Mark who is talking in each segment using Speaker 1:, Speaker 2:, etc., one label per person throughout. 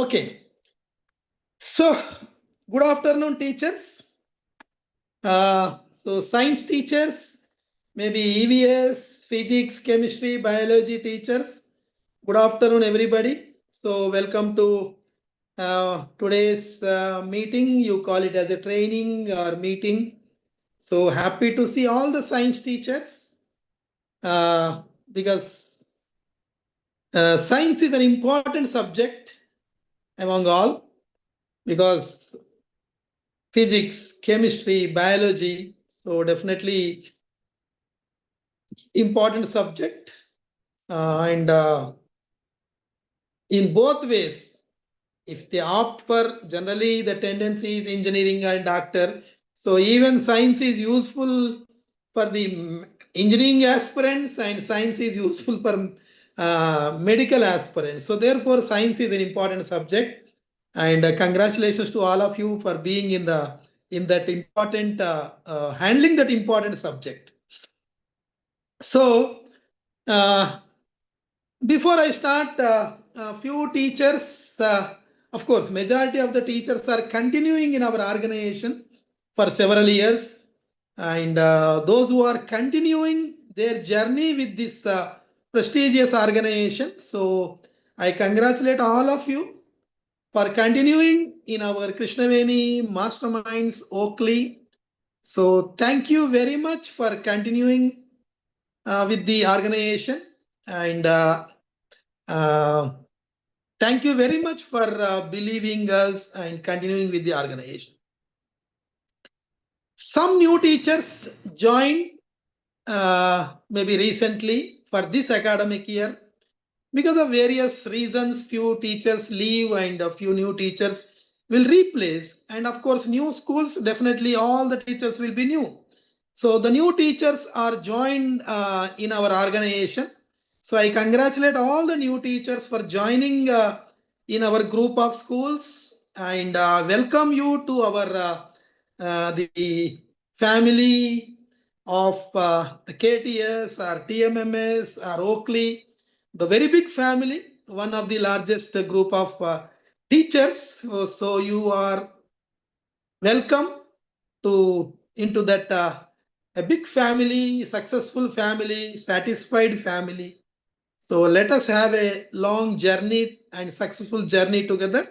Speaker 1: Okay. So, good afternoon, teachers. So science teachers, maybe EVS, physics, chemistry, biology teachers. Good afternoon, everybody. So welcome to today's meeting. You call it as a training or meeting. So happy to see all the science teachers because science is an important subject among all because physics, chemistry, biology. So definitely important subject. And in both ways, if they opt for generally the tendency is engineering and doctor. So even science is useful for the engineering aspirants and science is useful for medical aspirants. So therefore science is an important subject. And congratulations to all of you for being in that important handling that important subject. So before I start, a few teachers, of course, majority of the teachers are continuing in our organization for several years. And those who are continuing their journey with this prestigious organization. So I congratulate all of you for continuing in our Krishnaveni Masterminds Oakley. So thank you very much for continuing with the organization. And thank you very much for believing us and continuing with the organization. Some new teachers joined maybe recently for this academic year. Because of various reasons, few teachers leave and a few new teachers will replace. And of course, new schools, definitely all the teachers will be new. So the new teachers are joined in our organization. So I congratulate all the new teachers for joining in our group of schools and welcome you to our the family of the KTS or TMMS or Oakley, the very big family, one of the largest group of teachers. So you are welcome to into that a big family, successful family, satisfied family. So let us have a long journey and successful journey together.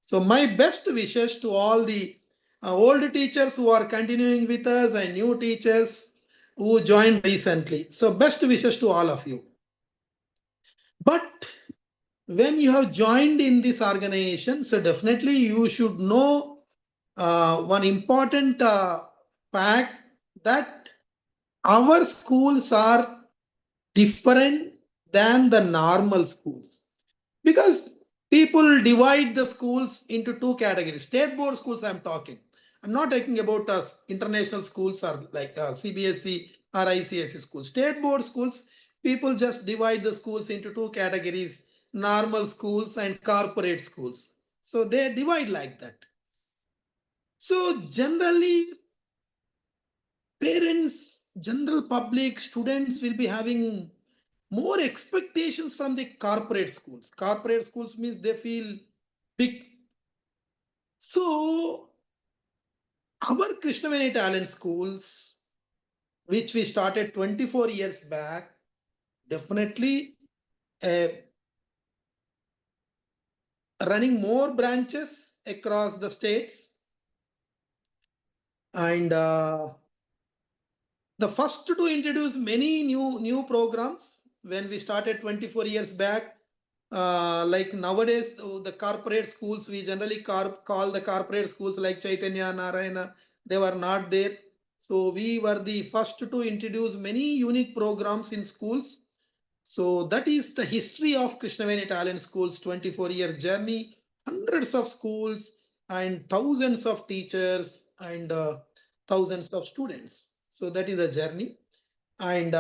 Speaker 1: So my best wishes to all the old teachers who are continuing with us and new teachers who joined recently. So best wishes to all of you. But when you have joined in this organization, so definitely you should know one important fact that our schools are different than the normal schools because people divide the schools into two categories. State board schools, I'm talking. I'm not talking about international schools or like CBSE or ICSE schools. State board schools, people just divide the schools into two categories: normal schools and corporate schools. So they divide like that. So generally, parents, general public, students will be having more expectations from the corporate schools. Corporate schools means they feel big. So our Krishnaveni Talent Schools, which we started 24 years back, definitely running more branches across the states. And the first to introduce many new programs when we started 24 years back. Like nowadays, the corporate schools, we generally call the corporate schools like Chaitanya, Narayana, they were not there. So we were the first to introduce many unique programs in schools. So that is the history of Krishnaveni Talent Schools 24-year journey, hundreds of schools and thousands of teachers and thousands of students. So that is the journey. And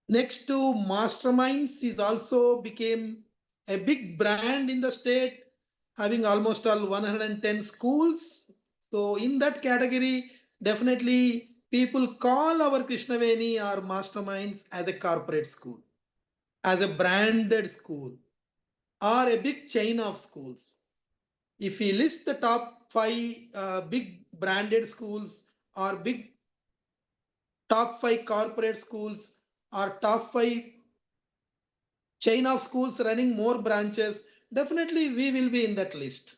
Speaker 1: next to Masterminds is also became a big brand in the state, having almost all 110 schools. So in that category, definitely people call our Krishnaveni or Masterminds as a corporate school, as a branded school, or a big chain of schools. If we list the top 5 big branded schools or big top 5 corporate schools or top 5 chain of schools running more branches, definitely we will be in that list.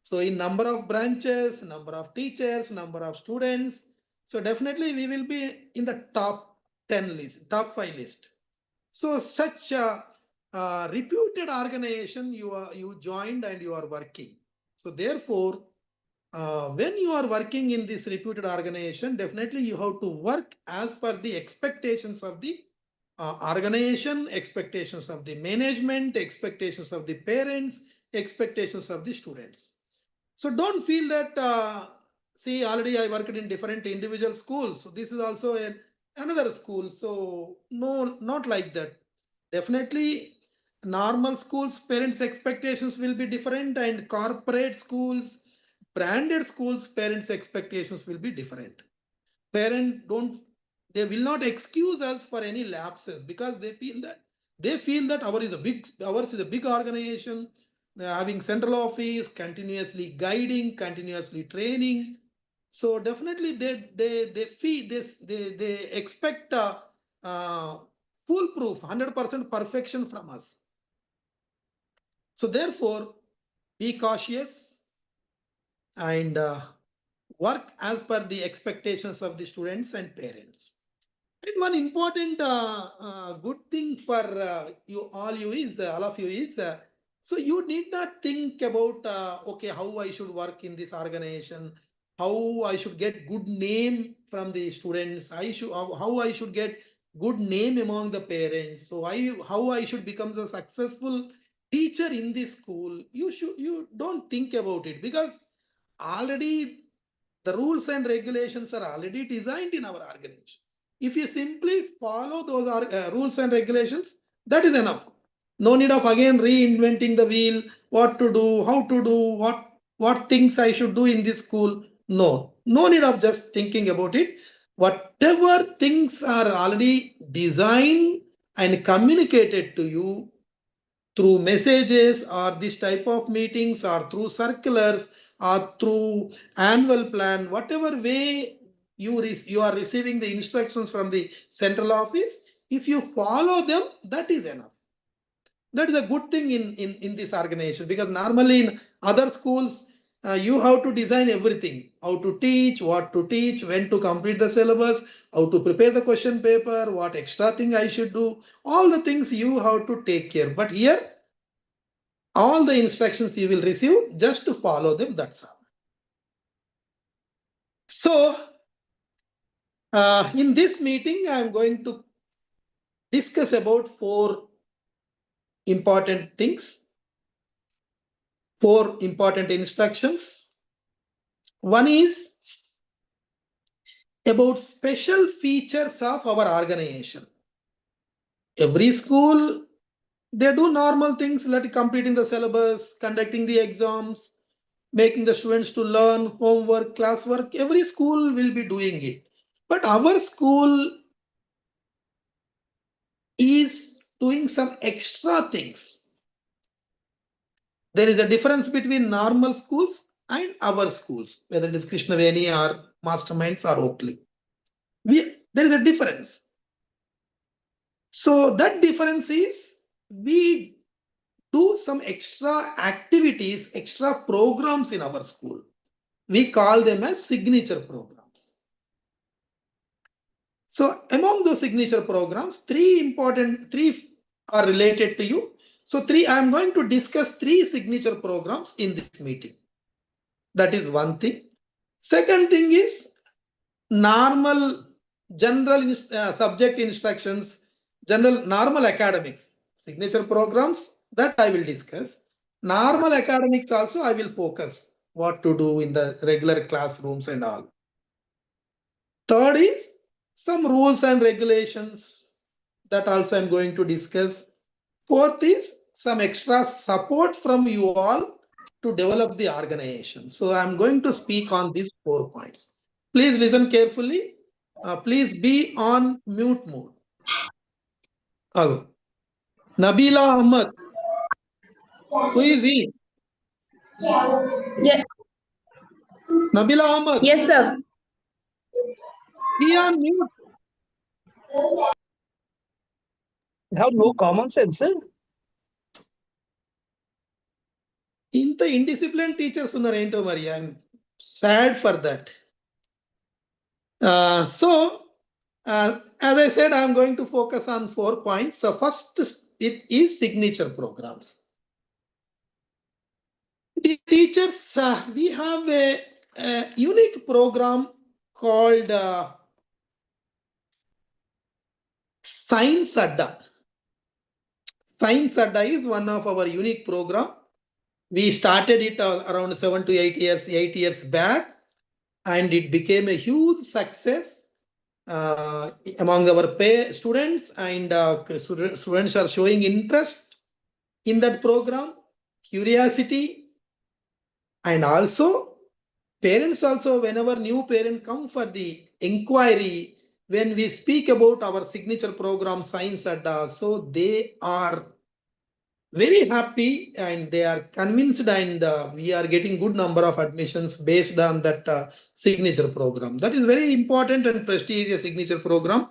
Speaker 1: So in number of branches, number of teachers, number of students, so definitely we will be in the top 10 list, top 5 list. So such a reputed organization you joined and you are working. So therefore, when you are working in this reputed organization, definitely you have to work as per the expectations of the organization, expectations of the management, expectations of the parents, expectations of the students. So don't feel that, see, already I worked in different individual schools. So this is also another school. So no, not like that. Definitely normal schools, parents' expectations will be different, and corporate schools, branded schools, parents' expectations will be different. Parent don't, they will not excuse us for any lapses because they feel that ours is a big organization, having central office, continuously guiding, continuously training. So definitely they feel this, they expect foolproof 100% perfection from us. So therefore, be cautious and work as per the expectations of the students and parents. And one important good thing for all of you is, so you need not think about okay, how I should work in this organization, how I should get good name from the students, how I should get good name among the parents. So how I should become the successful teacher in this school. You don't think about it because already the rules and regulations are already designed in our organization. If you simply follow those rules and regulations, that is enough. No need of again reinventing the wheel, what to do, how to do, what things I should do in this school. No need of just thinking about it. Whatever things are already designed and communicated to you through messages or this type of meetings or through circulars or through annual plan, whatever way you are receiving the instructions from the central office, if you follow them, that is enough. That is a good thing in this organization, because normally in other schools, you have to design everything, how to teach, what to teach, when to complete the syllabus, how to prepare the question paper, what extra thing I should do, all the things you have to take care. But here, all the instructions you will receive, just to follow them, that's all. So in this meeting, I am going to discuss about 4 important things, 4 important instructions. One is about special features of our organization. Every school, they do normal things like completing the syllabus, conducting the exams, making the students to learn homework, classwork. Every school will be doing it. But our school is doing some extra things. There is a difference between normal schools and our schools, whether it is Krishnaveni or Masterminds or Oakley. There is a difference. So that difference is we do some extra activities, extra programs in our school. We call them as signature programs. So among those signature programs, 3 are related to you. So I am going to discuss 3 signature programs in this meeting. That is one thing. Second thing is normal general subject instructions, normal academics, signature programs, that I will discuss. Normal academics also I will focus what to do in the regular classrooms and all. Third is some rules and regulations, that also I'm going to discuss. Fourth is some extra support from you all to develop the organization. So I'm going to speak on these 4 points. Please listen carefully. Please be on mute mode. Hello. Nabila Ahmed. Who is he?
Speaker 2: Yes,
Speaker 1: Nabila Ahmad.
Speaker 2: yes, sir.
Speaker 1: Be on mute.
Speaker 3: Have no common sense.
Speaker 1: ఇంత indisciplined teachers ఉన్నారు ఏంటో మరి. I'm sad for that. So, as I said, I'm going to focus on 4 points. So first, it is signature programs. The teachers, we have a unique program called Science Adda. Science Adda is one of our unique program. We started it around 7 to 8 years back, and it became a huge success among our students, and students are showing interest in that program, curiosity, and also parents also, whenever new parent come for the inquiry, when we speak about our signature program Science Adda, so they are very happy and they are convinced, and we are getting good number of admissions based on that signature program. That is very important and prestigious signature program.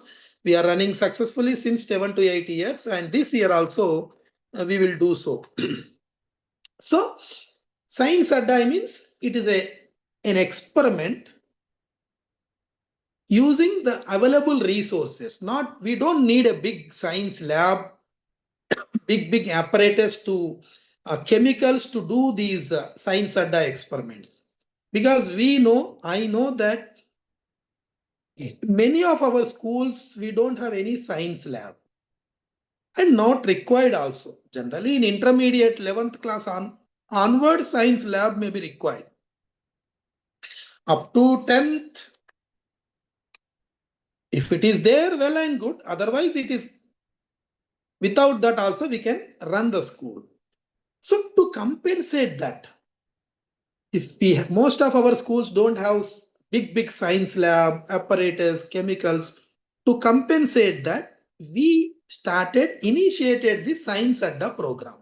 Speaker 1: We are running successfully since 7 to 8 years, and this year also we will do so. So Science Adda means it is an experiment using the available resources. We don't need a big science lab, big apparatus to chemicals to do these Science Adda experiments, because I know that many of our schools we don't have any science lab, and not required also. Generally in intermediate 11th class onward, science lab may be required. Up to 10th, if it is there, well and good. Otherwise it is without that also we can run the school. So to compensate that, if most of our schools don't have big science lab apparatus, chemicals, to compensate that, we initiated the Science Adda program.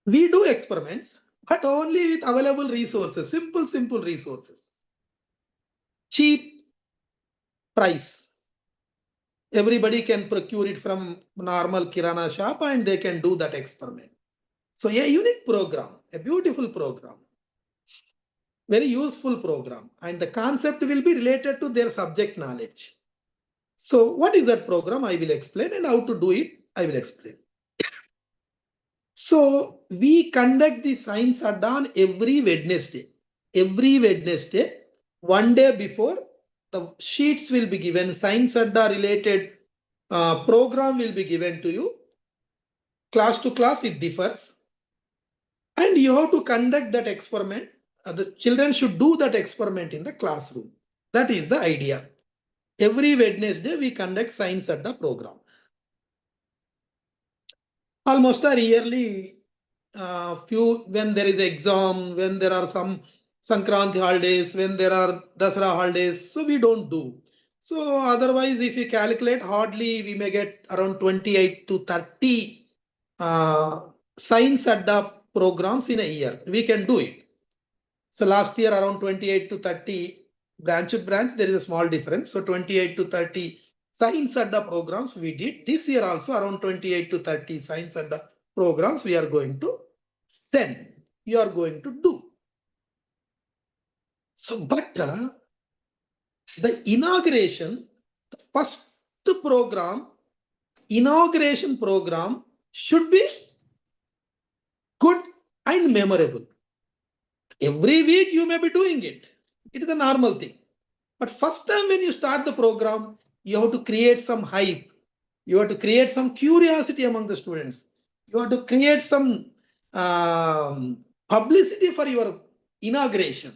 Speaker 1: We do experiments, but only with available resources, simple resources, cheap price. Everybody can procure it from normal kirana shop and they can do that experiment. So a unique program, a beautiful program, very useful program, and the concept will be related to their subject knowledge. So what is that program? I will explain, and how to do it I will explain. So we conduct the Science Adda on every Wednesday. Every Wednesday, one day before, the sheets will be given. Science Adda related program will be given to you. Class to class it differs, and you have to conduct that experiment. The children should do that experiment in the classroom. That is the idea. Every Wednesday we conduct Science Adda program. Almost a yearly few, when there is exam, when there are some Sankranti holidays, when there are Dasara holidays, so we don't do. So otherwise, if you calculate, hardly we may get around 28 to 30 Science Adda programs in a year. We can do it. So last year around 28 to 30, branch to branch there is a small difference. So 28 to 30 Science Adda programs we did. This year also around 28 to 30 Science Adda programs we are going to send. You are going to do. So, but the inauguration, the first program, inauguration program should be good and memorable. Every week you may be doing it. It is a normal thing. But first time when you start the program, you have to create some hype. You have to create some curiosity among the students. You have to create some publicity for your inauguration.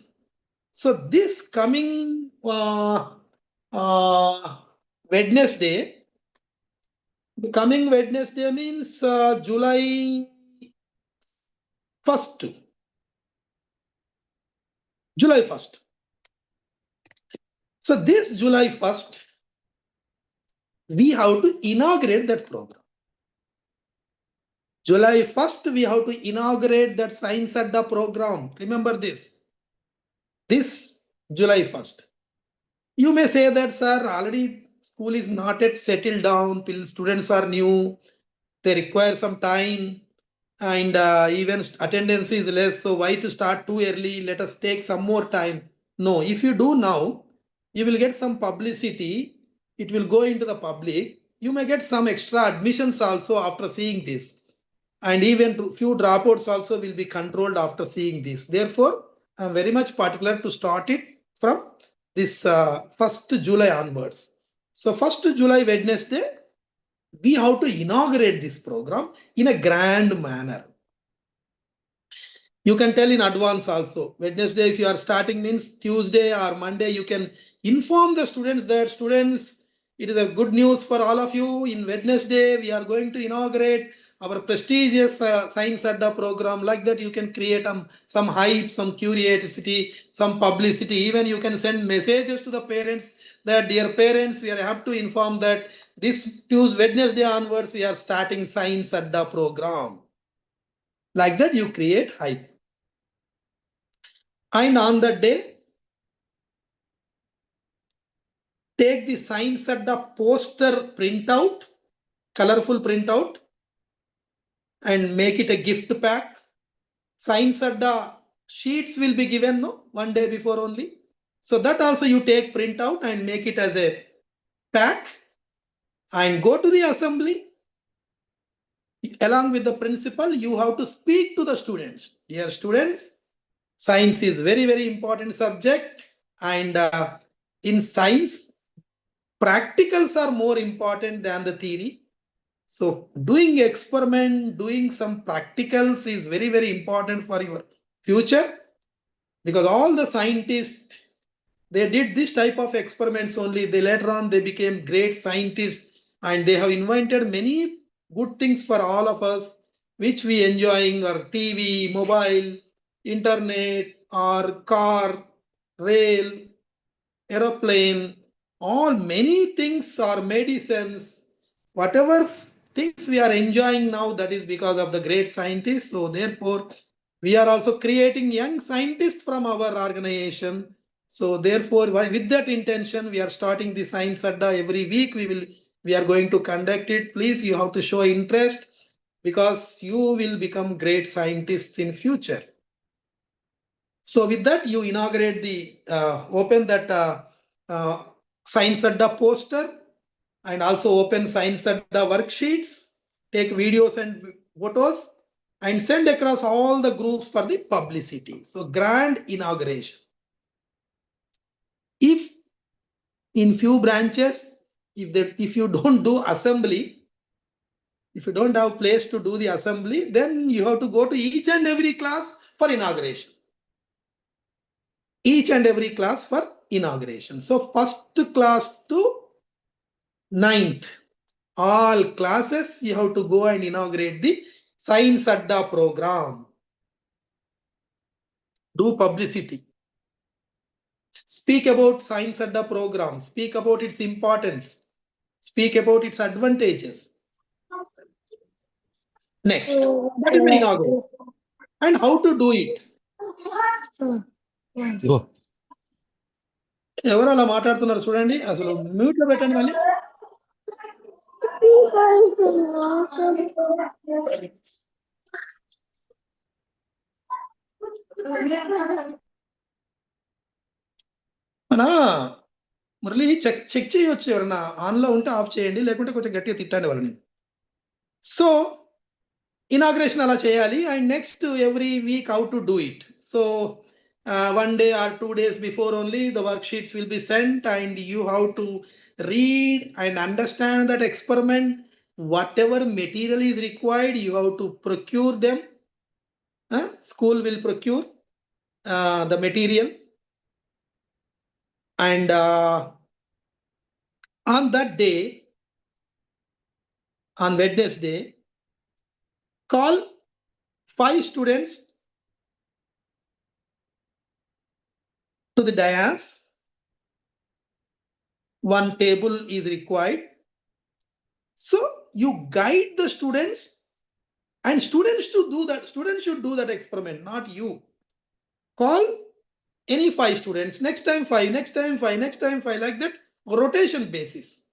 Speaker 1: So this coming Wednesday, means July 1st. July 1st. So this July 1st, we have to inaugurate that program. July 1st, we have to inaugurate that Science Adda program. Remember this. This July 1st. You may say that, sir, already school is not yet settled down, students are new, they require some time, and even attendance is less. So why to start too early? Let us take some more time. No, if you do now, you will get some publicity. It will go into the public. You may get some extra admissions also after seeing this. And even few dropouts also will be controlled after seeing this. Therefore, I am very much particular to start it from this 1st July onwards. So 1st July Wednesday, we have to inaugurate this program in a grand manner. You can tell in advance also. Wednesday, if you are starting means Tuesday or Monday, you can inform the students that students, it is a good news for all of you. In Wednesday, we are going to inaugurate our prestigious Science Adda program. Like that, you can create some hype, some curiosity, some publicity. Even you can send messages to the parents that, dear parents, we are have to inform that this Tuesday, Wednesday onwards, we are starting Science Adda program. Like that, you create hype. And on that day, take the Science Adda poster printout, colorful printout, and make it a gift pack. Science Adda sheets will be given one day before only. So that also you take printout and make it as a pack and go to the assembly. Along with the principal, you have to speak to the students. Dear students, science is very, very important subject. And in science, practicals are more important than the theory. So doing experiment, doing some practicals is very, very important for your future, because all the scientists, they did this type of experiments only. They later on, they became great scientists and they have invented many good things for all of us, which we enjoying, or TV, mobile, internet, or car, rail, aeroplane, all many things are medicines, whatever things we are enjoying now, that is because of the great scientists. So therefore, we are also creating young scientists from our organization. So therefore, with that intention, we are starting the Science Adda every week. We are going to conduct it. Please, you have to show interest, because you will become great scientists in future. So with that, you inaugurate the open that Science Adda poster, and also open Science Adda worksheets, take videos and photos, and send across all the groups for the publicity. So grand inauguration. If in few branches, if you don't do assembly, if you don't have place to do the assembly, then you have to go to each and every class for inauguration. Each and every class for inauguration. So first class to 9th, all classes you have to go and inaugurate the Science Adda program. Do publicity. Speak about Science Adda program. Speak about its importance. Speak about its advantages. Next, that is the inauguration. And how to do it.
Speaker 3: Go.
Speaker 1: ఎవరు అలా మాట్లాడుతున్నారు చూడండి, అసలు mute లో పెట్టండి మళ్ళీ. మన Murali check చేయొచ్చు, ఎవరన్నా ఆన్ లో ఉంటే ఆఫ్ చేయండి, లేకుంటే కొంచెం గట్టిగా తిట్టండి వాళ్ళని. సో ఇనాగ్రేషన్ అలా చేయాలి. And next every week how to do it. So 1 day or 2 days before only the worksheets will be sent, and you have to read and understand that experiment. Whatever material is required, you have to procure them. School will procure the material, and on that day, on Wednesday, call 5 students to the dais. One table is required. So you guide the students And students to do that, students should do that experiment, not you. Call any 5 students, next time 5, next time 5, next time 5, like that, rotation basis.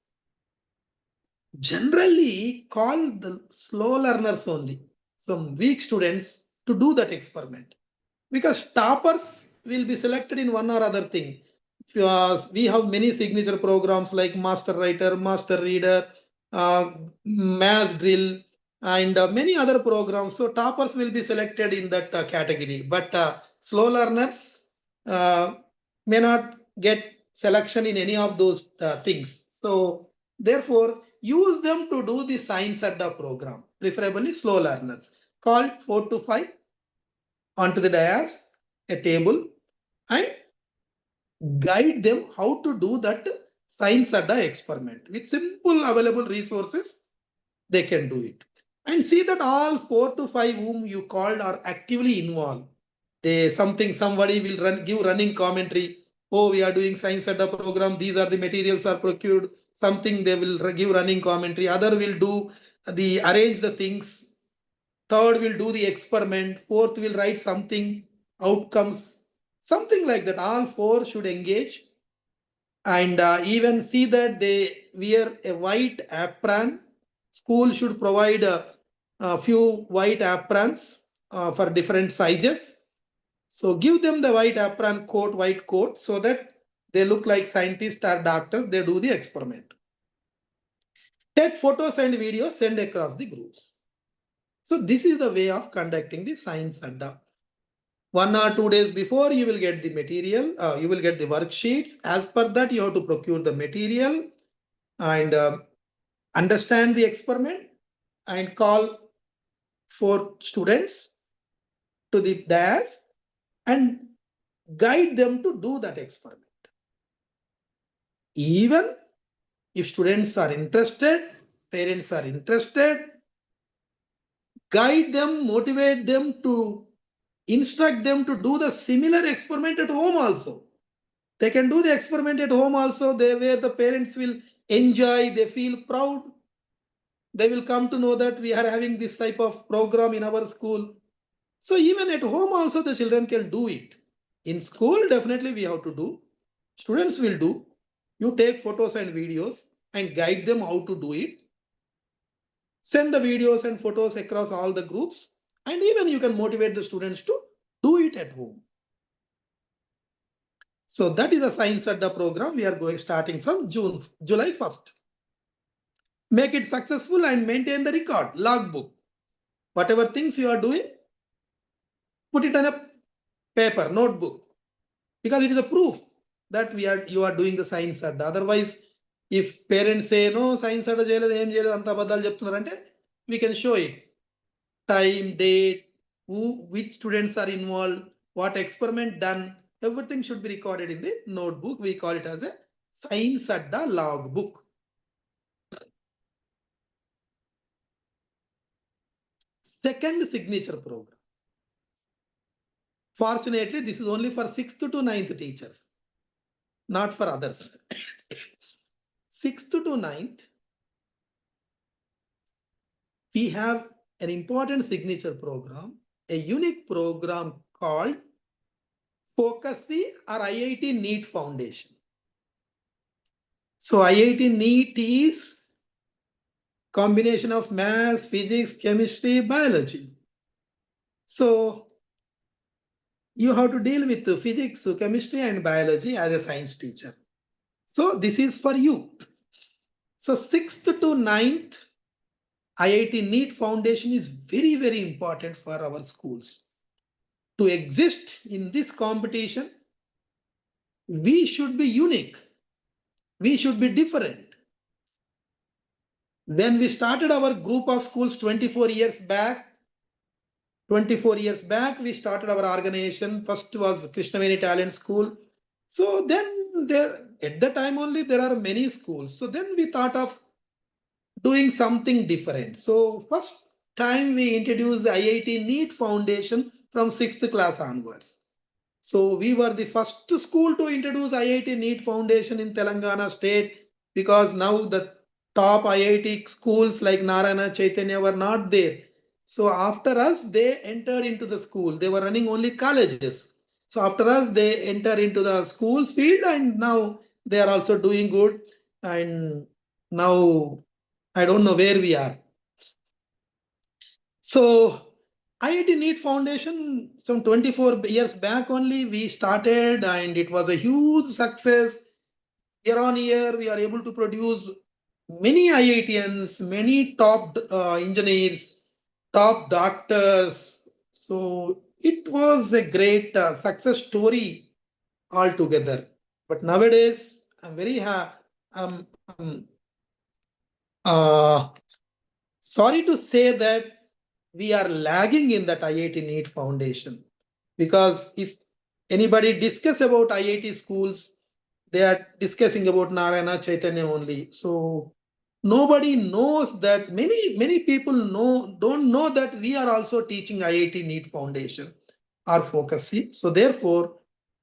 Speaker 1: Generally, call the slow learners only, some weak students, to do that experiment. Because toppers will be selected in one or other thing. We have many signature programs like Master Writer, Master Reader, Mass Drill, and many other programs. So toppers will be selected in that category. But slow learners may not get selection in any of those things. So therefore, use them to do the Science Adda program, preferably slow learners. Call 4 to 5 onto the dais, a table, and guide them how to do that Science Adda experiment. With simple available resources, they can do it. And see that all 4 to 5 whom you called are actively involved. Somebody will give running commentary. Oh, we are doing Science Adda program. These are the materials are procured. Something they will give running commentary. Other will do arrange the things. Third will do the experiment. Fourth will write something, outcomes, something like that. All 4 should engage and even see that they wear a white apron. School should provide a few white aprons for different sizes. So give them the white apron coat, white coat, so that they look like scientists or doctors. They do the experiment. Take photos and videos, send across the groups. So this is the way of conducting the Science Adda. 1 or 2 days before, you will get the material, you will get the worksheets. As per that, you have to procure the material and understand the experiment and call 4 students to the dais and guide them to do that experiment. Even if students are interested, parents are interested, guide them, motivate them to instruct them to do the similar experiment at home also. They can do the experiment at home also, where the parents will enjoy, they feel proud. They will come to know that we are having this type of program in our school. So even at home also the children can do it. In school, definitely we have to do. Students will do. You take photos and videos and guide them how to do it. Send the videos and photos across all the groups. And even you can motivate the students to do it at home. So that is a Science Adda program. We are starting from July 1st. Make it successful and maintain the record, logbook. Whatever things you are doing, put it on a paper, notebook, because it is a proof that you are doing the Science Adda. Otherwise, if parents say no, Science Adda cheyaledu em cheyaledu anta abaddalu cheptunarante, we can show it. Time, date, which students are involved, what experiment done, everything should be recorded in the notebook. We call it as a Science Adda logbook. Second signature program. Fortunately, this is only for 6th to 9th teachers, not for others. 6th to 9th, we have an important signature program, a unique program called FOCUSY or IIT NEET Foundation. So IIT NEET is combination of maths, physics, chemistry, biology. So you have to deal with the physics, chemistry, and biology as a science teacher. So this is for you. So 6th to 9th, IIT NEET Foundation is very, very important for our schools. To exist in this competition, we should be unique. We should be different. When we started our group of schools 24 years back, we started our organization. First was Krishnaveni Talent School. So then at the time only there are many schools. So then we thought of doing something different. So first time we introduced the IIT NEET Foundation from 6th class onwards. So we were the first school to introduce IIT NEET Foundation in Telangana state, because now the top IIT schools like Narayana, Chaitanya were not there. So after us, they entered into the school. They were running only colleges. So after us, they enter into the school field, and now they are also doing good. And now I don't know where we are. So IIT NEET Foundation, some 24 years back only we started, and it was a huge success. Year on year, we are able to produce many IITians, many top engineers, top doctors. So it was a great success story altogether. But nowadays, I'm very um, um, uh, sorry to say that we are lagging in that IIT NEET Foundation, because if anybody discuss about IIT schools, they are discussing about Narayana Chaitanya only. So nobody knows that, many people don't know that we are also teaching IIT NEET Foundation, our focus. So therefore,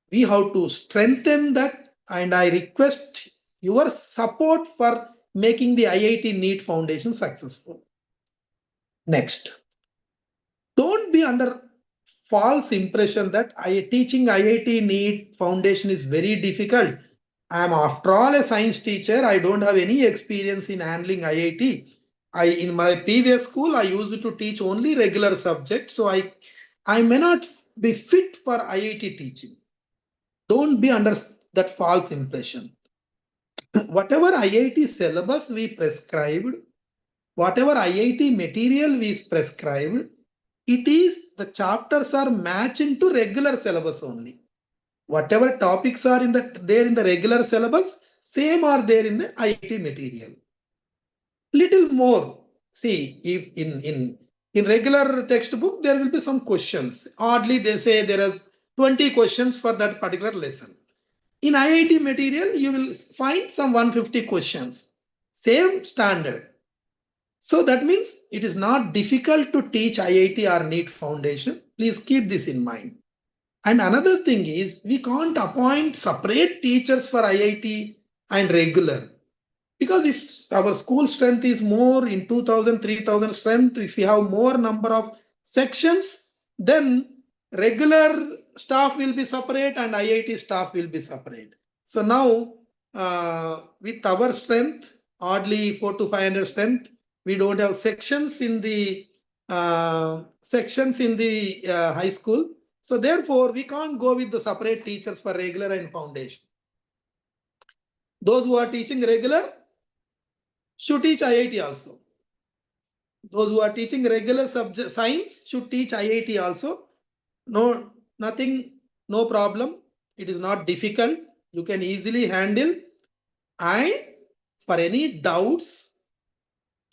Speaker 1: we have to strengthen that, and I request your support for making the IIT NEET Foundation successful. Next, don't be under false impression that teaching IIT NEET Foundation is very difficult. I am after all a science teacher. I don't have any experience in handling IIT. In my previous school, I used to teach only regular subjects, so I may not be fit for IIT teaching. Don't be under that false impression. Whatever IIT syllabus we prescribed, whatever IIT material we prescribed, it is the chapters are matching to regular syllabus only. Whatever topics are there in the regular syllabus, same are there in the IIT material. Little more. See, if in regular textbook there will be some questions. Oddly, they say there are 20 questions for that particular lesson. In IIT material, you will find some 150 questions. Same standard. So that means it is not difficult to teach IIT or NEET Foundation. Please keep this in mind. And another thing is, we can't appoint separate teachers for IIT and regular. Because if our school strength is more in 2000, 3000 strength, if we have more number of sections, then regular staff will be separate and IIT staff will be separate. So now with our strength, oddly 400 to 500 strength, we don't have sections in the high school. So therefore, we can't go with the separate teachers for regular and foundation. Those who are teaching regular should teach IIT also. Those who are teaching regular subject science should teach IIT also. No, nothing, no problem. It is not difficult. You can easily handle. And for any doubts,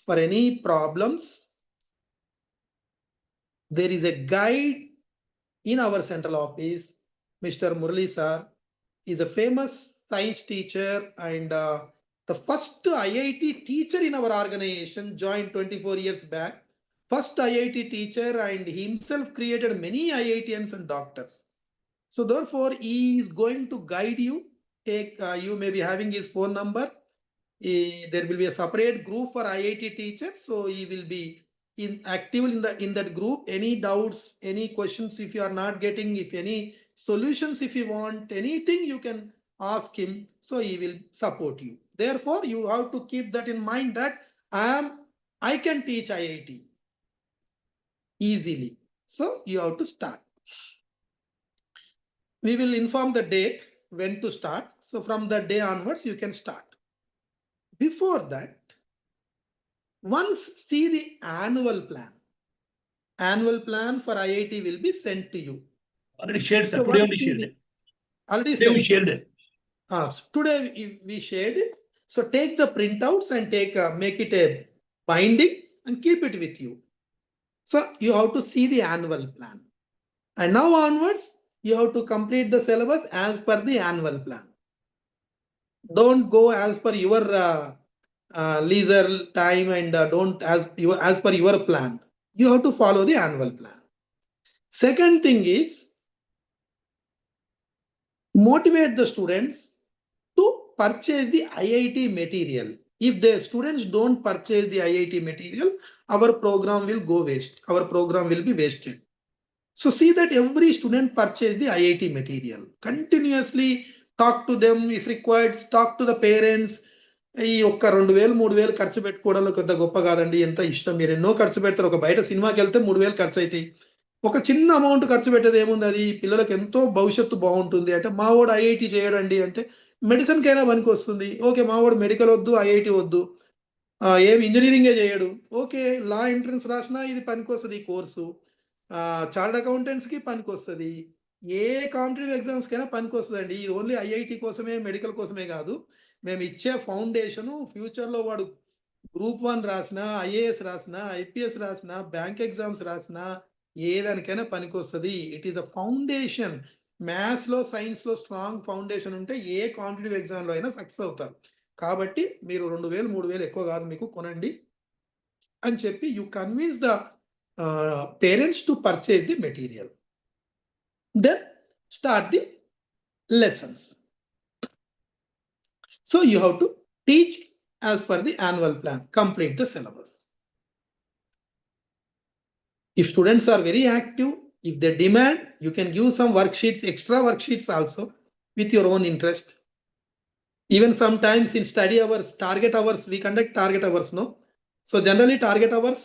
Speaker 1: for any problems, there is a guide in our central office. Mr. Murali sir is a famous science teacher, and the first IIT teacher in our organization, joined 24 years back. First IIT teacher, and he himself created many IITians and doctors. So therefore, he is going to guide you. You may be having his phone number. There will be a separate group for IIT teachers. So he will be active in that group. Any doubts, any questions, if you are not getting, if any solutions, if you want anything, you can ask him. So he will support you. Therefore, you have to keep that in mind, that I can teach IIT easily. So you have to start. We will inform the date when to start. So from that day onwards, you can start. Before that, once see the annual plan. Annual plan for IIT will be sent to you.
Speaker 3: Already shared, sir.
Speaker 1: So
Speaker 3: Today only shared it.
Speaker 1: Already
Speaker 3: Today we
Speaker 1: sent.
Speaker 3: shared it.
Speaker 1: So today we shared it. So take the printouts and make it a binding and keep it with you. So you have to see the annual plan. And now onwards, you have to complete the syllabus as per the annual plan. Don't go as per your leisure time, and don't as per your plan. You have to follow the annual plan. Second thing is, motivate the students to purchase the IIT material. If the students don't purchase the IIT material, our program will go waste. Our program will be wasted. So see that every student purchase the IIT material. Continuously talk to them if required, talk to the parents. ఈ ఒక్క 2000-3000 ఖర్చు పెట్టుకోవడంలో పెద్ద గొప్ప కాదండి. ఎంత ఇష్టం మీరు ఎన్నో ఖర్చు పెడతారు. ఒక బయట సినిమాకి వెళ్తే 3000 ఖర్చు అవుతాయి. ఒక చిన్న అమౌంట్ ఖర్చు పెట్టేది ఏముంది, అది పిల్లలకు ఎంతో భవిష్యత్తు బాగుంటుంది. అంటే మా వాడు ఐఐటి చేయడండి అంటే మెడిసిన్ కైనా పనికి వస్తుంది. ఓకే, మా వాడు మెడికల్ వద్దు, ఐఐటి వద్దు, ఏమి ఇంజనీరింగే చేయడు, ఓకే లా ఎంట్రన్స్ రాసినా ఇది పనికి వస్తుంది ఈ కోర్సు. చార్టర్డ్ అకౌంటెంట్స్ కి పనికి వస్తుంది, ఏ కాంపిటేటివ్ ఎగ్జామ్స్ కైనా పనికి వస్తుందండి. ఇది ఓన్లీ ఐఐటి కోసమే, మెడికల్ కోసమే కాదు. మేము ఇచ్చే ఫౌండేషన్ ఫ్యూచర్ లో వాడు గ్రూప్ 1 రాసినా, ఐఏఎస్ రాసినా, ఐపీఎస్ రాసినా, బ్యాంక్ ఎగ్జామ్స్ రాసినా ఏదానికైనా పనికి వస్తుంది. It is a foundation. Maths లో, సైన్స్ లో స్ట్రాంగ్ ఫౌండేషన్ ఉంటే ఏ కాంపిటేటివ్ ఎగ్జామ్ లో అయినా సక్సెస్ అవుతారు. కాబట్టి మీరు 2000-3000 ఎక్కువ కాదు మీకు, కొనండి అని చెప్పి you convince the parents to purchase the material. Then start the lessons. So you have to teach as per the annual plan, complete the syllabus. If students are very active, if they demand, you can give some worksheets, extra worksheets also with your own interest. Even sometimes in study hours, target hours, we conduct target hours, no? So generally target hours,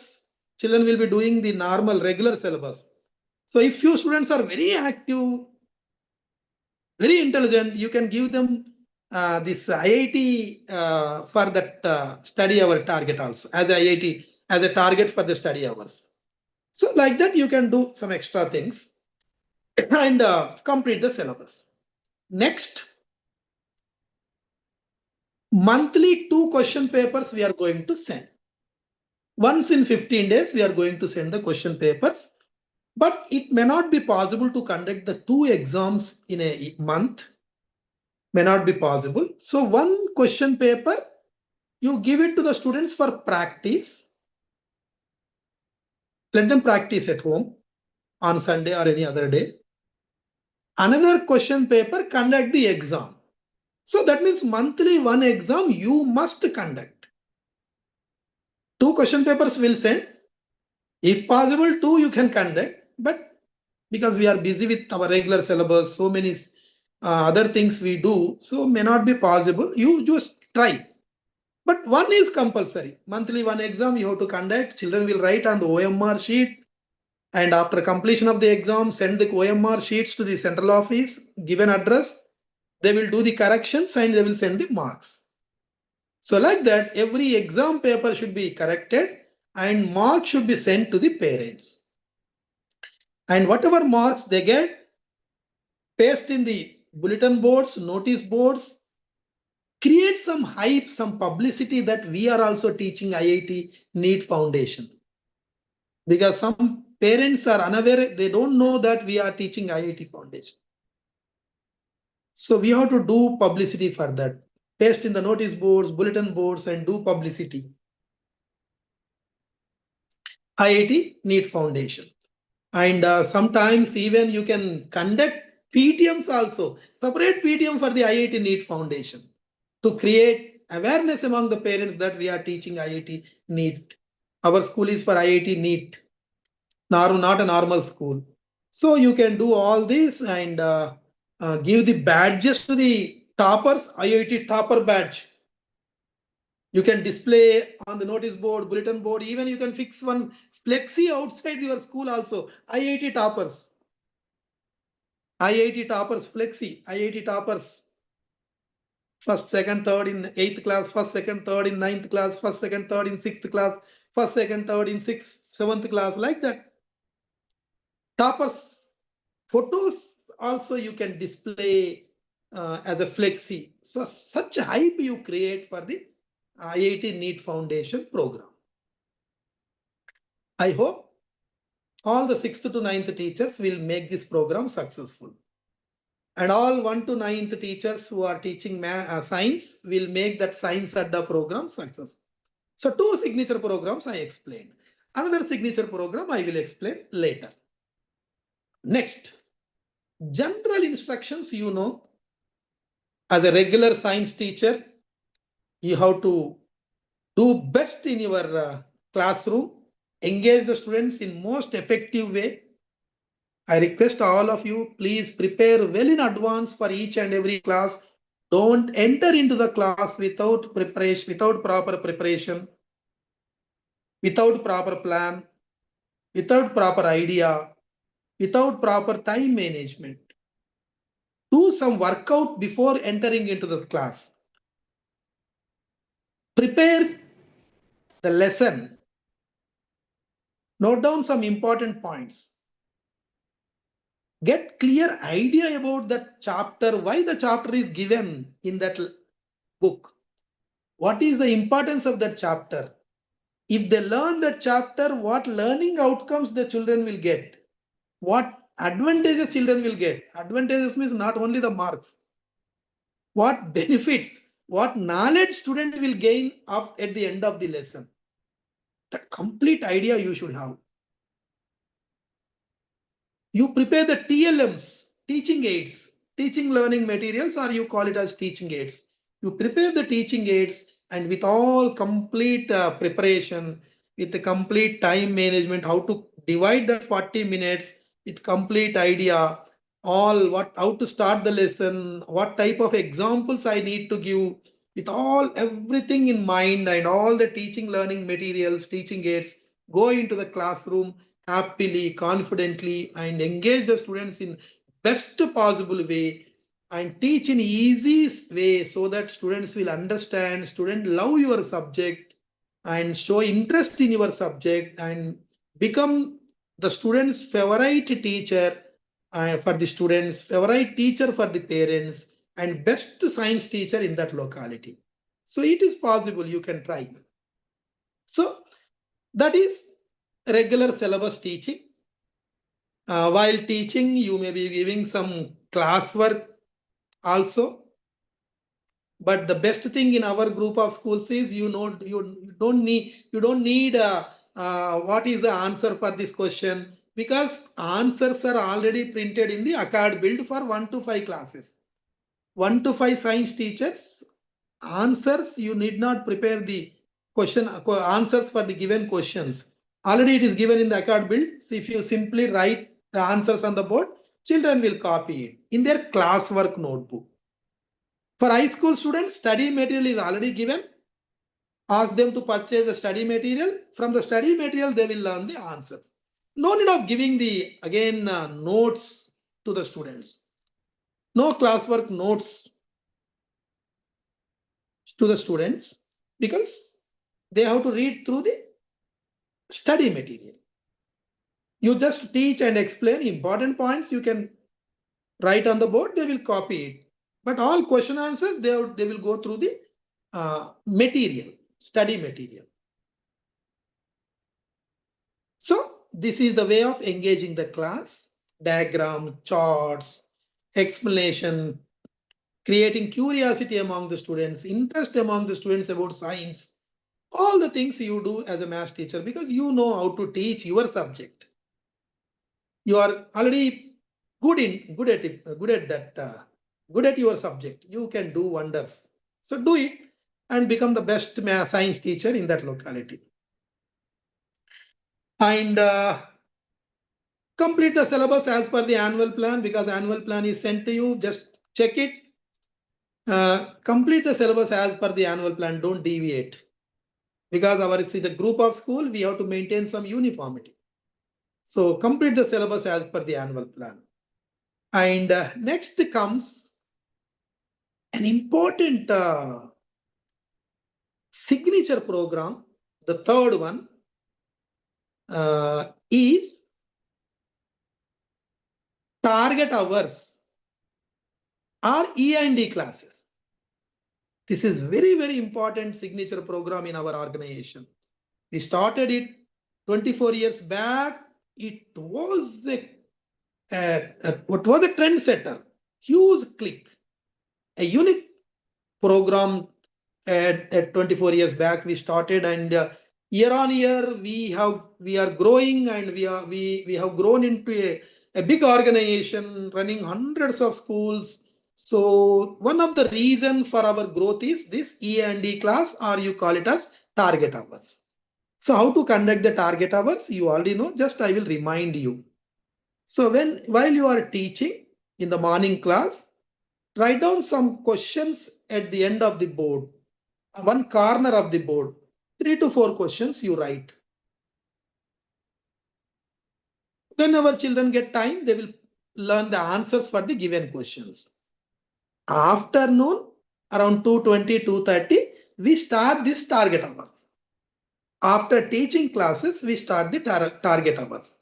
Speaker 1: children will be doing the normal regular syllabus. So if few students are very active, very intelligent, you can give them this IIT for that study hour target also, as IIT, as a target for the study hours. So like that you can do some extra things and complete the syllabus. Next, monthly 2 question papers we are going to send. Once in 15 days we are going to send the question papers, but it may not be possible to conduct the 2 exams in a month. May not be possible. So one question paper, you give it to the students for practice. Let them practice at home on Sunday or any other day. Another question paper, conduct the exam. So that means monthly 1 exam you must conduct. 2 question papers will send. If possible, 2 you can conduct, but because we are busy with our regular syllabus, so many other things we do, so may not be possible. You just try. But 1 is compulsory. Monthly 1 exam you have to conduct. Children will write on the OMR sheet, and after completion of the exam, send the OMR sheets to the central office, give an address. They will do the corrections and they will send the marks. So like that, every exam paper should be corrected and marks should be sent to the parents. And whatever marks they get, paste in the bulletin boards, notice boards, create some hype, some publicity that we are also teaching IIT NEET Foundation. Because some parents are unaware, they don't know that we are teaching IIT Foundation. So we have to do publicity for that. Paste in the notice boards, bulletin boards, and do publicity. IIT NEET Foundation. And sometimes even you can conduct PTMs also, separate PTM for the IIT NEET Foundation, to create awareness among the parents that we are teaching IIT NEET. Our school is for IIT NEET, not a normal school. So you can do all this and give the badges to the toppers, IIT topper badge. You can display on the notice board, bulletin board, even you can fix one flexi outside your school also. IIT toppers, IIT toppers flexi, IIT toppers. First, second, third in 8th class, first, second, third in 9th class, first, second, third in 6th class, first, second, third in 6th, 7th class, like that. Toppers photos also you can display as a flexi. So such a hype you create for the IIT NEET Foundation program. I hope all the 6th to 9th teachers will make this program successful. And all 1 to 9th teachers who are teaching science will make that science adda program successful. So 2 signature programs I explained. Another signature program I will explain later. Next, general instructions, you know, as a regular science teacher, you have to do best in your classroom engage the students in most effective way. I request all of you, please prepare well in advance for each and every class. Don't enter into the class without preparation, without proper preparation, without proper plan, without proper idea, without proper time management. Do some workout before entering into the class. Prepare the lesson. Note down some important points. Get clear idea about that chapter, why the chapter is given in that book. What is the importance of that chapter? If they learn that chapter, what learning outcomes the children will get? What advantages children will get? Advantages means not only the marks. What benefits, what knowledge student will gain up at the end of the lesson? The complete idea you should have. You prepare the TLMs, teaching aids, teaching learning materials, or you call it as teaching aids. You prepare the teaching aids and with all complete preparation, with the complete time management, how to divide that 40 minutes with complete idea, all what, how to start the lesson, what type of examples I need to give, with all everything in mind and all the teaching learning materials, teaching aids, go into the classroom happily, confidently, and engage the students in best possible way and teach in easy way so that students will understand, student love your subject and show interest in your subject and become the student's favorite teacher for the students, favorite teacher for the parents, and best science teacher in that locality. So it is possible, you can try. So that is regular syllabus teaching. While teaching, you may be giving some classwork also. But the best thing in our group of schools is you don't need what is the answer for this question, because answers are already printed in the Acad Build for 1 to 5 classes. 1 to 5 science teachers, answers you need not prepare the question answers for the given questions. Already it is given in the Acad Build. So if you simply write the answers on the board, children will copy it in their classwork notebook. For high school students, study material is already given. Ask them to purchase the study material. From the study material, they will learn the answers. No need of giving the again notes to the students. No classwork notes to the students because they have to read through the study material. You just teach and explain important points. You can write on the board, they will copy it. But all question answers, they will go through the material, study material. So this is the way of engaging the class: diagram, charts, explanation, creating curiosity among the students, interest among the students about science, all the things you do as a math teacher because you know how to teach your subject. You are already good at your subject. You can do wonders. So do it and become the best math science teacher in that locality. And complete the syllabus as per the annual plan, because annual plan is sent to you. Just check it. Complete the syllabus as per the annual plan. Don't deviate. Because it's a group of school, we have to maintain some uniformity. So complete the syllabus as per the annual plan. And next comes an important signature program. The third one is target hours or E&D classes. This is very, very important signature program in our organization. We started it 24 years back. It was a trendsetter, huge click, a unique program at 24 years back we started, and year on year we are growing, and we have grown into a big organization running hundreds of schools. So one of the reason for our growth is this E&D class, or you call it as target hours. So how to conduct the target hours? You already know, just I will remind you. So while you are teaching in the morning class, write down some questions at the end of the board, one corner of the board, 3 to 4 questions you write. When our children get time, they will learn the answers for the given questions. Afternoon, around 2:20, 2:30, we start this target hours. After teaching classes, we start the target hours.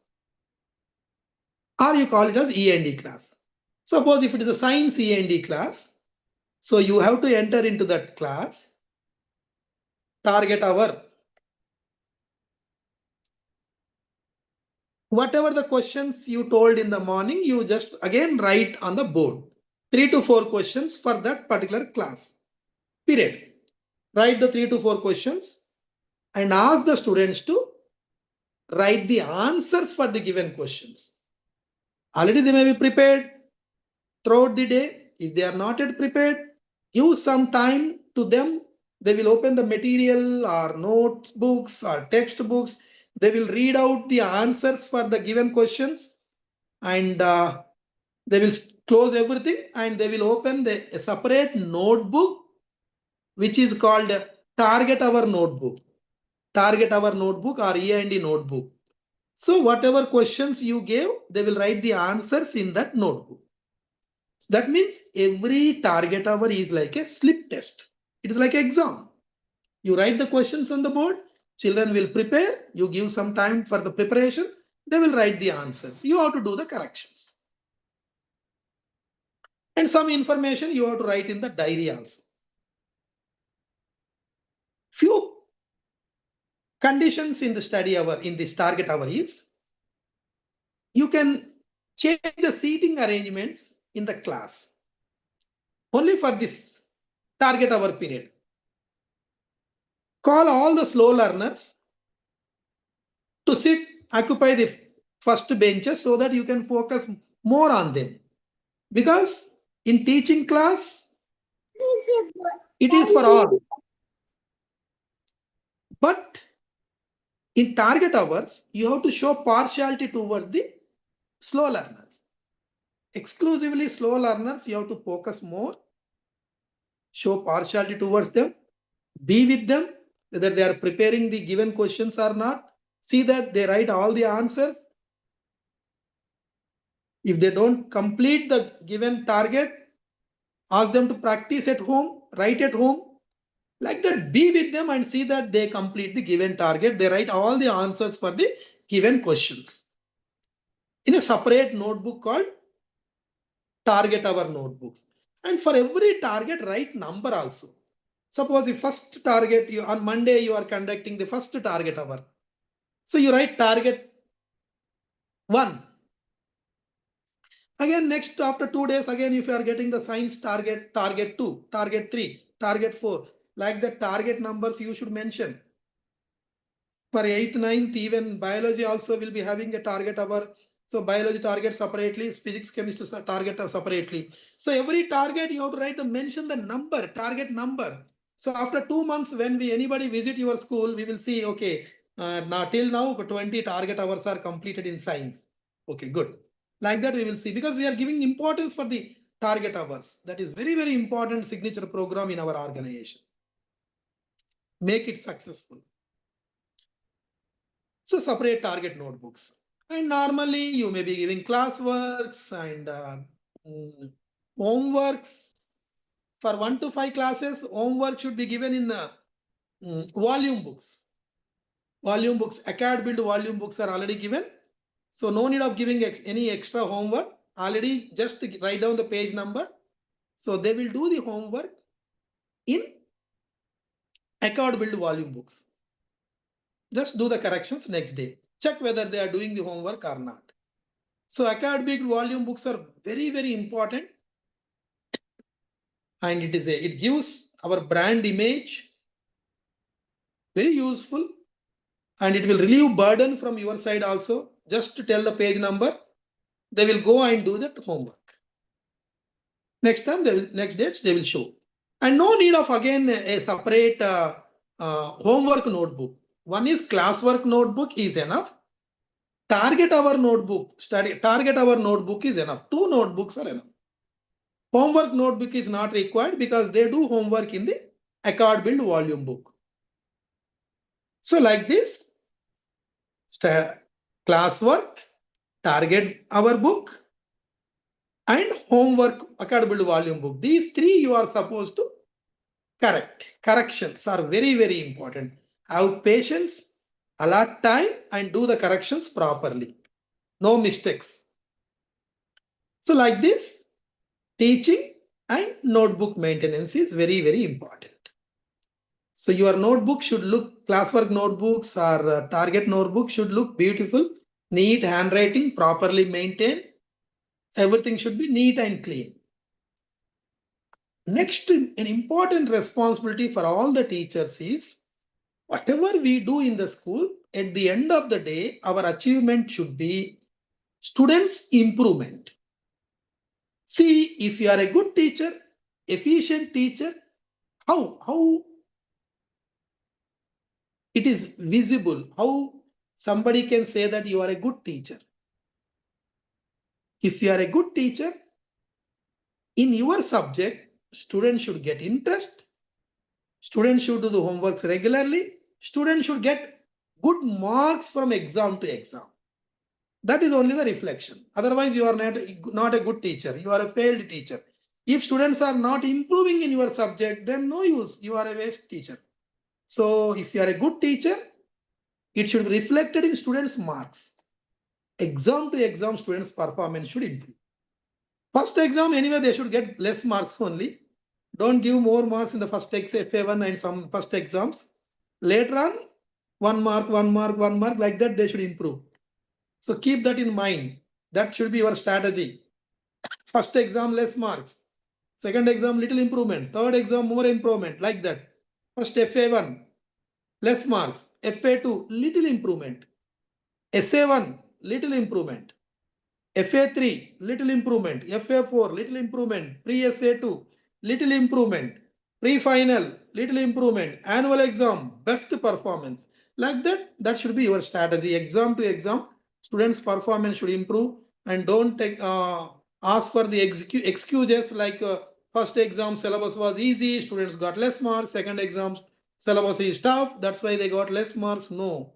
Speaker 1: Or you call it as E&E class. Suppose if it is a science E&E class, so you have to enter into that class, target hour. Whatever the questions you told in the morning, you just again write on the board. 3 to 4 questions for that particular class. Period. Write the 3 to 4 questions and ask the students to write the answers for the given questions. Already they may be prepared throughout the day. If they are not yet prepared, give some time to them. They will open the material or notebooks or textbooks. They will read out the answers for the given questions and they will close everything and they will open a separate notebook which is called target hour notebook. Target hour notebook or E&E notebook. So whatever questions you gave, they will write the answers in that notebook. So that means every target hour is like a slip test. It is like an exam. You write the questions on the board, children will prepare, you give some time for the preparation, they will write the answers. You have to do the corrections. And some information you have to write in the diary also. Few conditions in the study hour, in this target hour is, you can change the seating arrangements in the class only for this target hour period. Call all the slow learners to occupy the first benches so that you can focus more on them. Because in teaching class, it is for all. But in target hours, you have to show partiality toward the slow learners. Exclusively slow learners, you have to focus more, show partiality towards them, be with them, whether they are preparing the given questions or not. See that they write all the answers. If they don't complete the given target, ask them to practice at home, write at home. Like that, be with them and see that they complete the given target. They write all the answers for the given questions in a separate notebook called target hour notebooks. And for every target, write number also. Suppose the first target, on Monday, you are conducting the first target hour. So you write target 1. Again, next after 2 days, again, if you are getting the science target, target 2, target 3, target 4, like the target numbers you should mention. For 8th, 9th, even biology also will be having a target hour. So biology target separately, physics, chemistry target separately. So every target you have to write mention the number, target number. So after 2 months, when anybody visit your school, we will see, okay, now till now 20 target hours are completed in science. Okay, good. Like that we will see, because we are giving importance for the target hours. That is very, very important signature program in our organization. Make it successful. So separate target notebooks. And normally you may be giving classworks and homeworks. For 1 to 5 classes, homework should be given in volume books. Volume books, acad build volume books are already given. So no need of giving any extra homework. Already just write down the page number. So they will do the homework in acad build volume books. Just do the corrections next day. Check whether they are doing the homework or not. So academic volume books are very, very important. And it gives our brand image, very useful. And it will relieve burden from your side also. Just to tell the page number, they will go and do that homework. Next time, next dates, they will show. And no need of again a separate homework notebook. One is classwork notebook is enough. Target our notebook, target our notebook is enough. 2 notebooks are enough. Homework notebook is not required because they do homework in the Accord Build volume book. So like this, classwork, target our book, and homework Accord Build volume book. These 3 you are supposed to correct. Corrections are very, very important. Have patience, allot time, and do the corrections properly. No mistakes. So like this, teaching and notebook maintenance is very, very important. So your notebook should look, classwork notebooks or target notebook should look beautiful, neat handwriting, properly maintained. Everything should be neat and clean. Next, an important responsibility for all the teachers is whatever we do in the school, at the end of the day, our achievement should be students' improvement. See, if you are a good teacher, efficient teacher, how it is visible, how somebody can say that you are a good teacher. If you are a good teacher, in your subject, students should get interest, students should do the homeworks regularly, students should get good marks from exam to exam. That is only the reflection. Otherwise, you are not a good teacher. You are a failed teacher. If students are not improving in your subject, then no use. You are a waste teacher. So if you are a good teacher, it should be reflected in students' marks. Exam to exam, students' performance should improve. First exam, anyway, they should get less marks only. Don't give more marks in the first FA1 and some first exams. Later on, 1 mark, 1 mark, 1 mark, like that, they should improve. So keep that in mind. That should be your strategy. First exam, less marks. Second exam, little improvement. Third exam, more improvement, like that. First FA1, less marks. FA2, little improvement. SA1, little improvement. FA3, little improvement. FA4, little improvement. Pre-SA2, little improvement. Pre-final, little improvement. Annual exam, best performance. Like that, that should be your strategy. Exam to exam, students' performance should improve, and don't take ask for the excuses like first exam syllabus was easy, students got less marks. Second exam syllabus is tough, that's why they got less marks. No,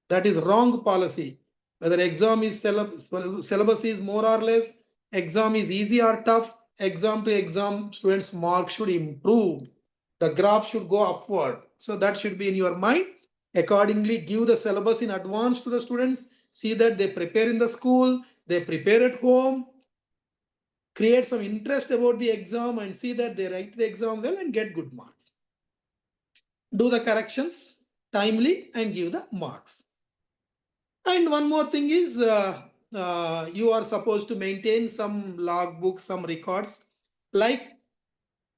Speaker 1: that is wrong policy. Whether exam is syllabus is more or less, exam is easy or tough, exam to exam, students' marks should improve. The graph should go upward. So that should be in your mind. Accordingly, give the syllabus in advance to the students. See that they prepare in the school, they prepare at home, create some interest about the exam, and see that they write the exam well and get good marks. Do the corrections timely and give the marks. And one more thing is you are supposed to maintain some logbook, some records, like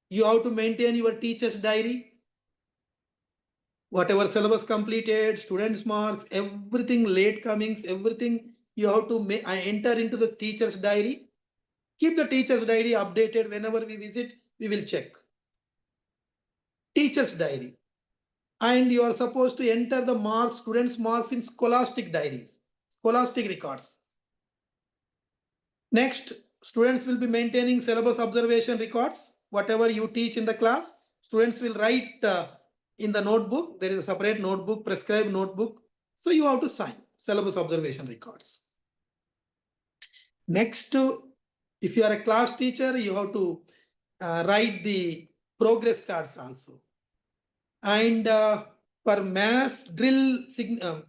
Speaker 1: you have to maintain your teacher's diary, whatever syllabus completed, students' marks, everything, late comings, everything you have to enter into the teacher's diary. Keep the teacher's diary updated. Whenever we visit, we will check. Teacher's diary. And you are supposed to enter the marks, students' marks in scholastic diaries, scholastic records. Next, students will be maintaining syllabus observation records. Whatever you teach in the class, students will write in the notebook. There is a separate notebook, prescribed notebook. So you have to sign syllabus observation records. Next, if you are a class teacher, you have to write the progress cards also. And for mass drill,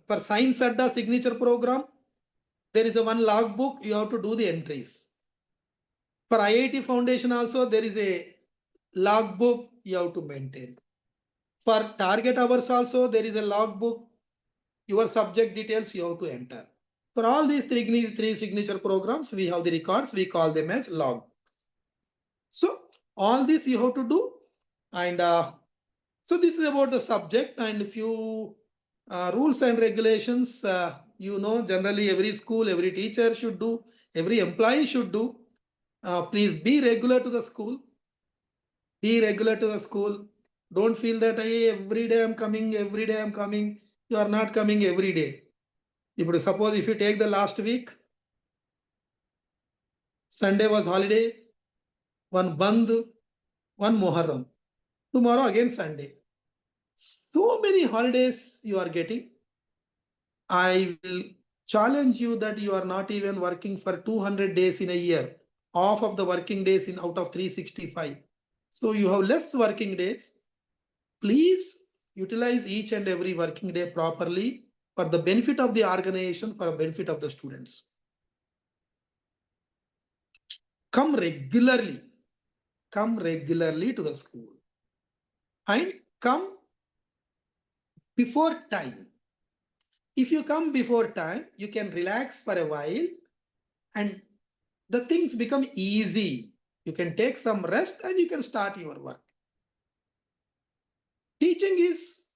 Speaker 1: for Science Adda signature program, there is a one logbook, you have to do the entries. For IIT Foundation also, there is a logbook you have to maintain. For target hours also, there is a logbook, your subject details you have to enter. For all these three signature programs, we have the records, we call them as log. So all this you have to do. And so this is about the subject and a few rules and regulations. You know, generally every school, every teacher should do, every employee should do. Please be regular to the school. Be regular to the school. Don't feel that hey, every day I'm coming, every day I'm coming. You are not coming every day. Suppose if you take the last week, Sunday was holiday, one Bandh, one Muharram. Tomorrow again Sunday. So many holidays you are getting. I will challenge you that you are not even working for 200 days in a year, half of the working days in out of 365. So you have less working days. Please utilize each and every working day properly for the benefit of the organization, for the benefit of the students. Come regularly to the school and come before time. If you come before time, you can relax for a while and the things become easy. You can take some rest and you can start your work. Teaching is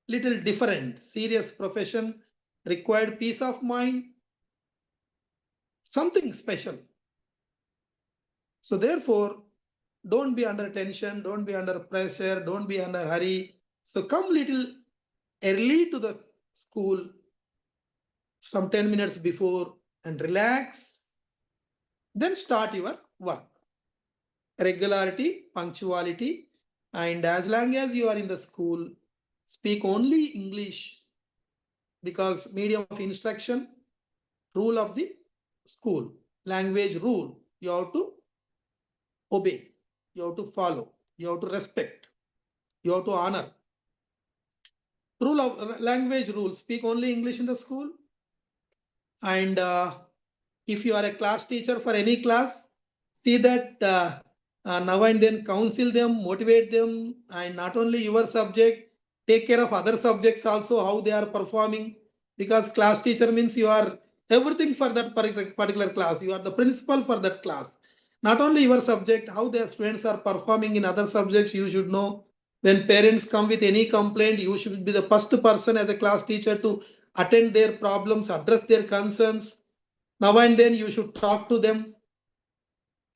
Speaker 1: little different, serious profession, required peace of mind, something special. So therefore, don't be under tension, don't be under pressure, don't be under hurry. So come little early to the school, some 10 minutes before, and relax. Then start your work. Regularity, punctuality, and as long as you are in the school, speak only English, because medium of instruction, rule of the school, language rule, you have to obey, you have to follow, you have to respect, you have to honor. Rule of language rule, speak only English in the school. And if you are a class teacher for any class, see that now and then counsel them, motivate them, and not only your subject, take care of other subjects also, how they are performing. Because class teacher means you are everything for that particular class. You are the principal for that class. Not only your subject, how their students are performing in other subjects, you should know. When parents come with any complaint, you should be the first person as a class teacher to attend their problems, address their concerns. Now and then you should talk to them.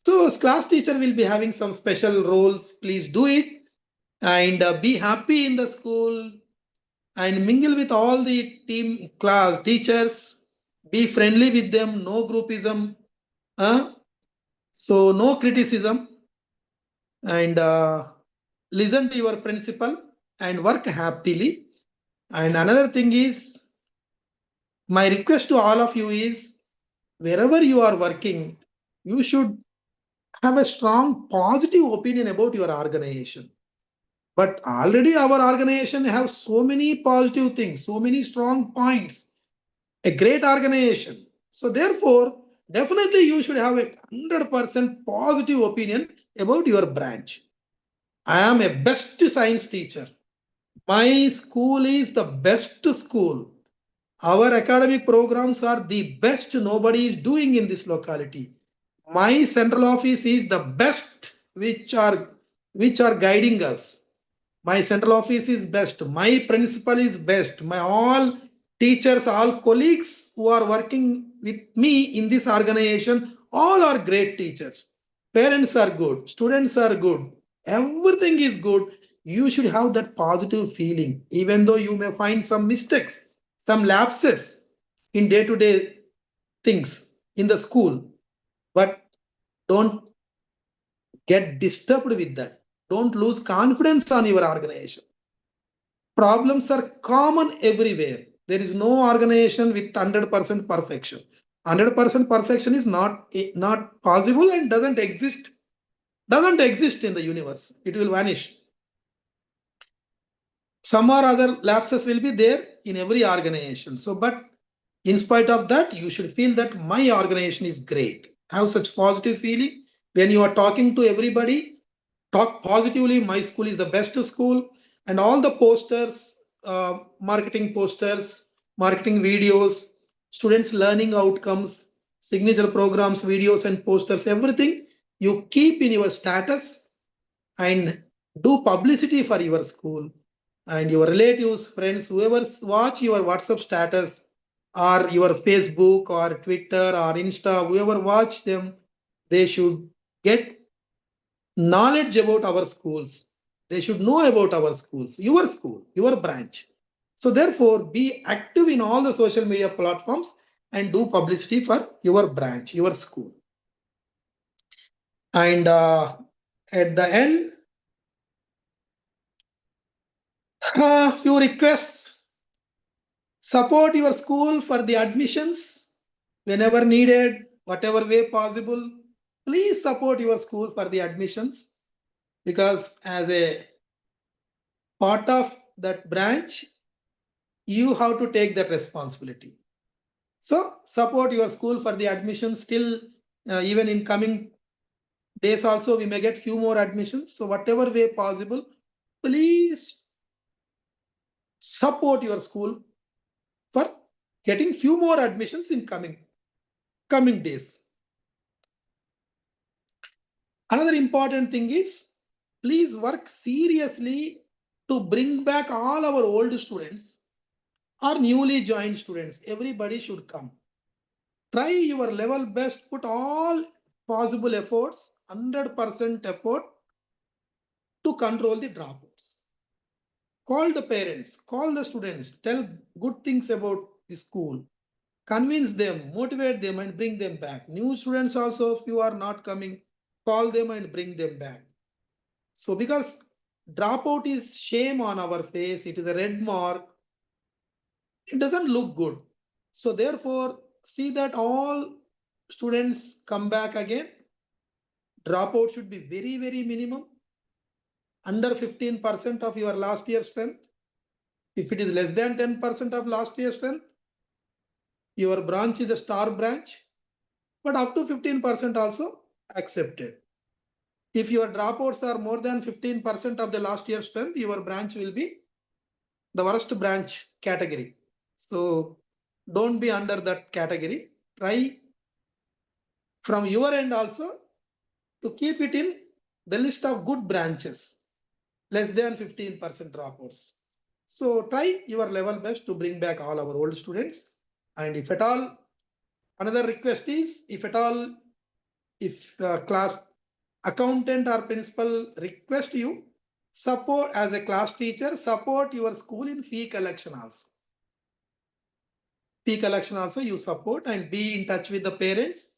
Speaker 1: So as class teacher will be having some special roles. Please do it and be happy in the school and mingle with all the team class teachers. Be friendly with them, no groupism. So no criticism, and listen to your principal and work happily. And another thing is, my request to all of you is, wherever you are working, you should have a strong positive opinion about your organization. But already our organization have so many positive things, so many strong points, a great organization. So therefore, definitely you should have a 100% positive opinion about your branch. I am a best science teacher. My school is the best school. Our academic programs are the best nobody is doing in this locality. My central office is the best which are guiding us. My central office is best. My principal is best. My all teachers, all colleagues who are working with me in this organization, all are great teachers. Parents are good. Students are good. Everything is good. You should have that positive feeling, even though you may find some mistakes, some lapses in day-to-day things in the school. But don't get disturbed with that. Don't lose confidence on your organization. Problems are common everywhere. There is no organization with 100% perfection. 100% perfection is not possible and doesn't exist. Doesn't exist in the universe. It will vanish. Some or other lapses will be there in every organization. So, but in spite of that, you should feel that my organization is great. Have such positive feeling when you are talking to everybody. Talk positively. My school is the best school, and all the posters, marketing posters, marketing videos, students' learning outcomes, signature programs, videos, and posters, everything you keep in your status and do publicity for your school. And your relatives, friends, whoever watch your WhatsApp status or your Facebook or Twitter or Insta, whoever watch them, they should get knowledge about our schools. They should know about our schools, your school, your branch. So therefore, be active in all the social media platforms and do publicity for your branch, your school. And at the end, few requests. Support your school for the admissions whenever needed, whatever way possible. Please support your school for the admissions, because as a part of that branch, you have to take that responsibility. So support your school for the admissions. Still, even in coming days also, we may get few more admissions. So whatever way possible, please support your school for getting few more admissions in coming days. Another important thing is, please work seriously to bring back all our old students or newly joined students. Everybody should come. Try your level best, put all possible efforts, 100% effort to control the dropouts. Call the parents, call the students, tell good things about the school, convince them, motivate them, and bring them back. New students also, if you are not coming, call them and bring them back. So because dropout is shame on our face, it is a red mark, it doesn't look good. So therefore, see that all students come back again. Dropout should be very, very minimum, under 15% of your last year strength. If it is less than 10% of last year strength, your branch is a star branch, but up to 15% also accepted. If your dropouts are more than 15% of the last year strength, your branch will be the worst branch category. So don't be under that category. Try from your end also to keep it in the list of good branches, less than 15% dropouts. So try your level best to bring back all our old students. And if at all, another request is, if at all, if class accountant or principal request you, support as a class teacher, support your school in fee collection also. Fee collection also you support, and be in touch with the parents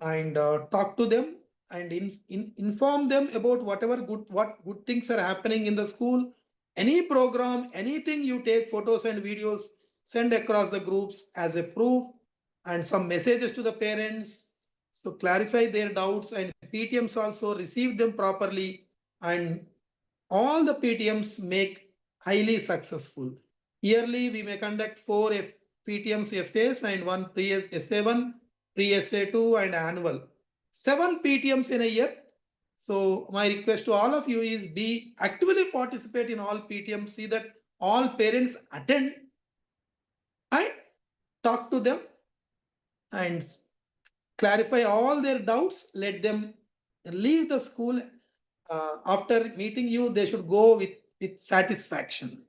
Speaker 1: and talk to them and inform them about what good things are happening in the school. Any program, anything, you take photos and videos, send across the groups as a proof, and some messages to the parents. So clarify their doubts, and PTMs also receive them properly, and all the PTMs make highly successful. Yearly, we may conduct 4 PTMs FAs and 1 pre-SA1, pre-SA2, and annual. 7 PTMs in a year. So my request to all of you is, be actively participate in all PTMs. See that all parents attend and talk to them and clarify all their doubts. Let them leave the school. After meeting you, they should go with satisfaction.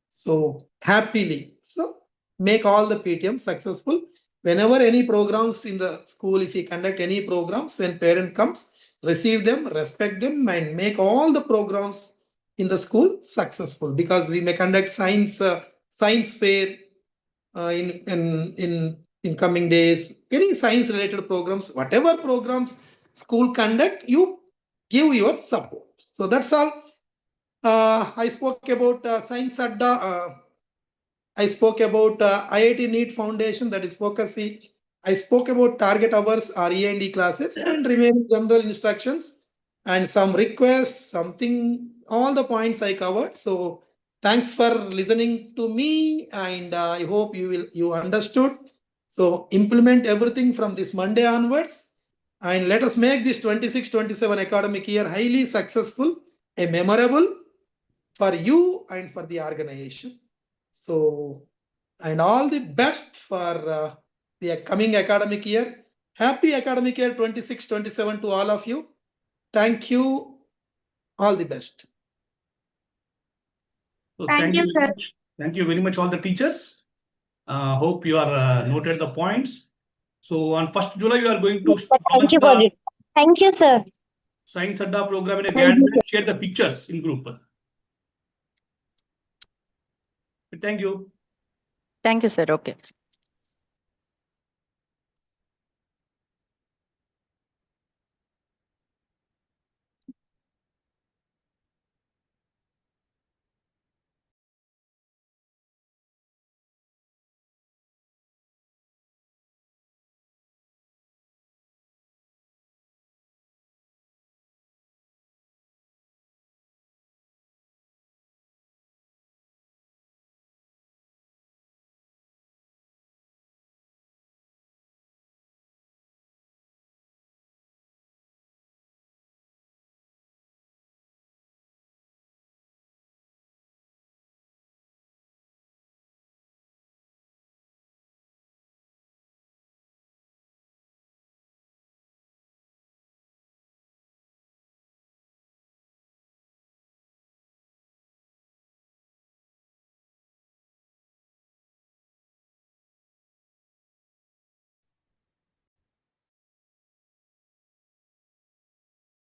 Speaker 1: So happily. So make all the PTMs successful. Whenever any programs in the school, if you conduct any programs, when parent comes, receive them, respect them, and make all the programs in the school successful. Because we may conduct science fair in coming days, any science related programs, whatever programs school conduct, you give your support. So that's all. I spoke about Science Adda. I spoke about IIT NEET Foundation, that is focusing. I spoke about target hours or E&E classes and remaining general instructions and some requests, something, all the points I covered. So thanks for listening to me, and I hope you understood. So implement everything from this Monday onwards, and let us make this 26-27 academic year highly successful, a memorable for you and for the organization. So, and all the best for the coming academic year. Happy academic year 26-27 to all of you. Thank you. All the best.
Speaker 2: So
Speaker 4: Thank you,
Speaker 2: very
Speaker 4: sir.
Speaker 2: much. Thank you very much, all the teachers. Hope you are noted the points. So on 1st July, we are going to
Speaker 4: Thank you for it. Thank you, sir.
Speaker 2: Science Adda program in a
Speaker 4: Thank you,
Speaker 2: Gantt. Share the pictures in group. Thank you.
Speaker 5: Thank you, sir. Okay.